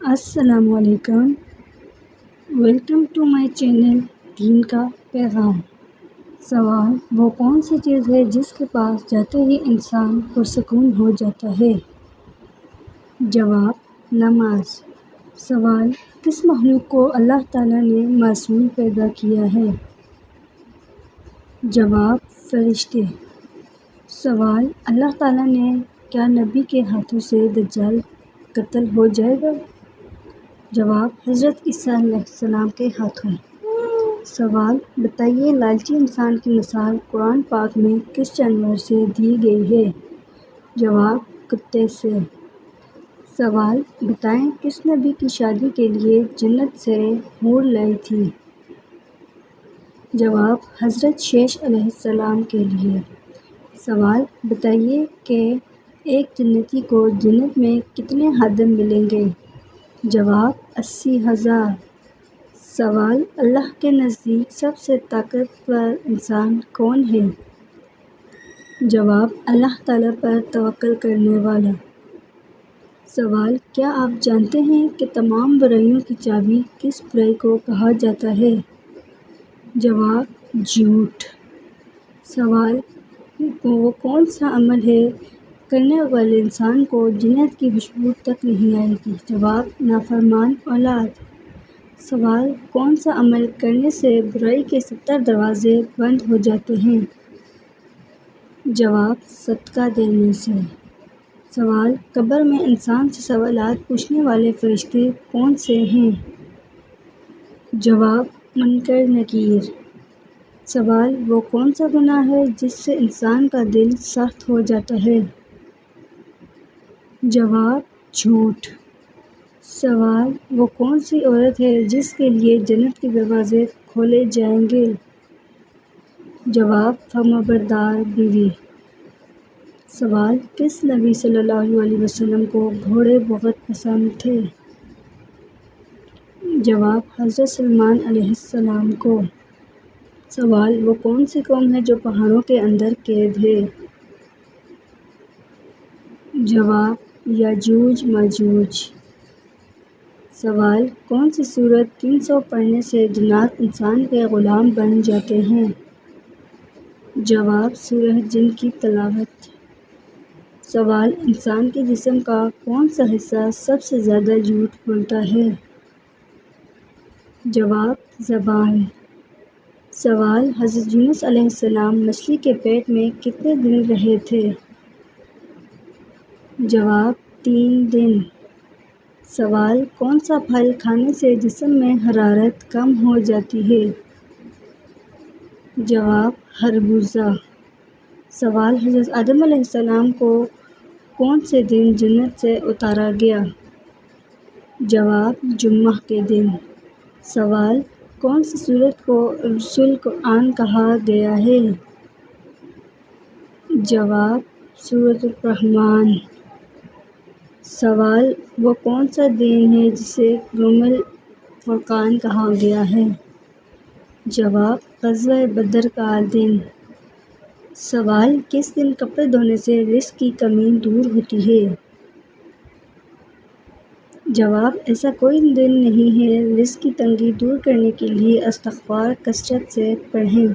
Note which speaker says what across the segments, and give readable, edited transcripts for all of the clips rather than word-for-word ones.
Speaker 1: السلام علیکم، welcome to my channel دین کا پیغام۔ سوال: وہ کون سی چیز ہے جس کے پاس جاتے ہی انسان پرسکون ہو جاتا ہے؟ جواب: نماز۔ سوال: کس مخلوق کو اللہ تعالیٰ نے معصوم پیدا کیا ہے؟ جواب: فرشتے۔ سوال: اللہ تعالیٰ نے کیا نبی کے ہاتھوں سے دجال قتل ہو جائے گا؟ جواب: حضرت عیسیٰ علیہ السلام کے ہاتھوں۔ سوال: بتائیے، لالچی انسان کی مثال قرآن پاک میں کس جانور سے دی گئی ہے؟ جواب: کتے سے۔ سوال: بتائیں، کس نبی کی شادی کے لیے جنت سے حور لائی تھی؟ جواب: حضرت شیش علیہ السلام کے لیے۔ سوال: بتائیے کہ ایک جنتی کو جنت میں کتنے خادم ملیں گے؟ جواب: 80,000۔ سوال: اللہ کے نزدیک سب سے طاقتور انسان کون ہے؟ جواب: اللہ تعالیٰ پر توکل کرنے والا۔ سوال: کیا آپ جانتے ہیں کہ تمام برائیوں کی چابی کس برائی کو کہا جاتا ہے؟ جواب: جھوٹ۔ سوال: وہ کون سا عمل ہے کرنے والے انسان کو جنت کی خوشبو تک نہیں آئے گی؟ جواب: نافرمان اولاد۔ سوال: کون سا عمل کرنے سے برائی کے 70 دروازے بند ہو جاتے ہیں؟ جواب: صدقہ دینے سے۔ سوال: قبر میں انسان سے سوالات پوچھنے والے فرشتے کون سے ہیں؟ جواب: منکر نکیر۔ سوال: وہ کون سا گناہ ہے جس سے انسان کا دل سخت ہو جاتا ہے؟ جواب: جھوٹ۔ سوال: وہ کون سی عورت ہے جس کے لیے جنت کے دروازے کھولے جائیں گے؟ جواب: فرمانبردار بیوی۔ سوال: کس نبی صلی اللہ علیہ وسلم کو گھوڑے بہت پسند تھے؟ جواب: حضرت سلیمان علیہ السلام کو۔ سوال: وہ کون سی قوم ہے جو پہاڑوں کے اندر قید ہے؟ جواب: یاجوج ماجوج۔ سوال: کون سی سورت 300 پڑھنے سے جنات انسان کے غلام بن جاتے ہیں؟ جواب: سورہ جن کی تلاوت۔ سوال: انسان کے جسم کا کون سا حصہ سب سے زیادہ جھوٹ بولتا ہے؟ جواب: زبان۔ سوال: حضرت یونس علیہ السلام مچھلی کے پیٹ میں کتنے دن رہے تھے؟ جواب: 3 دن۔ سوال: کون سا پھل کھانے سے جسم میں حرارت کم ہو جاتی ہے؟ جواب: خربوزہ۔ سوال: حضرت آدم علیہ السلام کو کون سے دن جنت سے اتارا گیا؟ جواب: جمعہ کے دن۔ سوال: کون سی سورت کو رسول القرآن کہا گیا ہے؟ جواب: سورۃ الرحمن۔ سوال: وہ کون سا دن ہے جسے یوم الفرقان کہا گیا ہے؟ جواب: غزوہ بدر کا دن۔ سوال: کس دن کپڑے دھونے سے رزق کی کمی دور ہوتی ہے؟ جواب: ایسا کوئی دن نہیں ہے۔ رزق کی تنگی دور کرنے کے لیے استغفار کثرت سے پڑھیں۔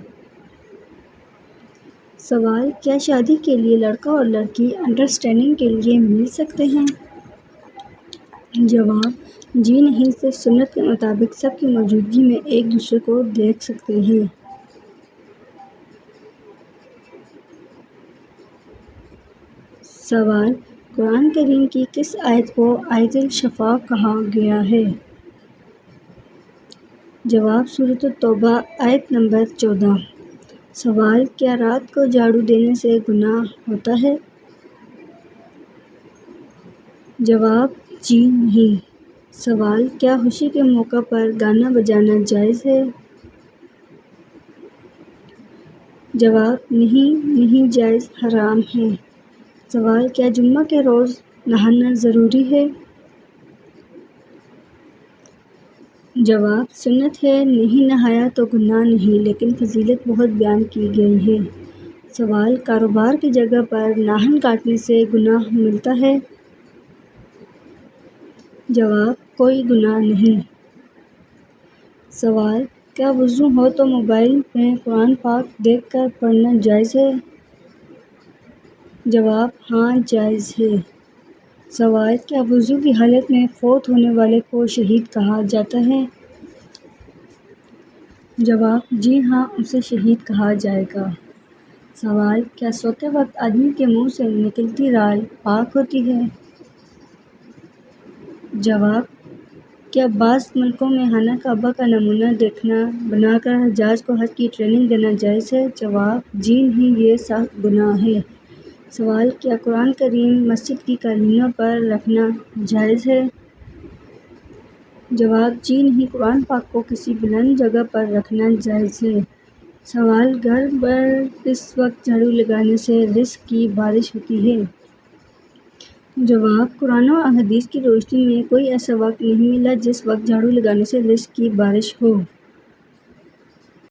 Speaker 1: سوال: کیا شادی کے لیے لڑکا اور لڑکی انڈرسٹینڈنگ کے لیے مل سکتے ہیں؟ جواب: جی نہیں، صرف سنت کے مطابق سب کی موجودگی میں ایک دوسرے کو دیکھ سکتے ہیں۔ سوال: قرآن کریم کی کس آیت کو آیت الشفاء کہا گیا ہے؟ جواب: سورۃ التوبہ آیت نمبر 14۔ سوال: کیا رات کو جھاڑو دینے سے گناہ ہوتا ہے؟ جواب: جی نہیں۔ سوال: کیا خوشی کے موقع پر گانا بجانا جائز ہے؟ جواب: نہیں جائز، حرام ہے۔ سوال: کیا جمعہ کے روز نہانا ضروری ہے؟ جواب: سنت ہے، نہیں نہایا تو گناہ نہیں، لیکن فضیلت بہت بیان کی گئی ہے۔ سوال: کاروبار کی جگہ پر ناخن کاٹنے سے گناہ ملتا ہے؟ جواب: کوئی گناہ نہیں۔ سوال: کیا وضو ہو تو موبائل میں قرآن پاک دیکھ کر پڑھنا جائز ہے؟ جواب: ہاں، جائز ہے۔ سوال: کیا وضو کی حالت میں فوت ہونے والے کو شہید کہا جاتا ہے؟ جواب: جی ہاں، اسے شہید کہا جائے گا۔ سوال: کیا سوتے وقت آدمی کے منہ سے نکلتی رائل پاک ہوتی ہے؟ جواب: کیا بعض ملکوں میں خانہ کعبہ کا نمونہ بنا کر حجاج کو حج کی ٹریننگ دینا جائز ہے؟ جواب: جی نہیں، یہ سخت گناہ ہے۔ سوال: کیا قرآن کریم مسجد کی قالینوں پر رکھنا جائز ہے؟ جواب: جی نہیں، قرآن پاک کو کسی بلند جگہ پر رکھنا جائز ہے۔ سوال: گھر پر کس وقت جھاڑو لگانے سے رزق کی بارش ہوتی ہے؟ جواب: قرآن و احادیث کی روشنی میں کوئی ایسا وقت نہیں ملا جس وقت جھاڑو لگانے سے رزق کی بارش ہو۔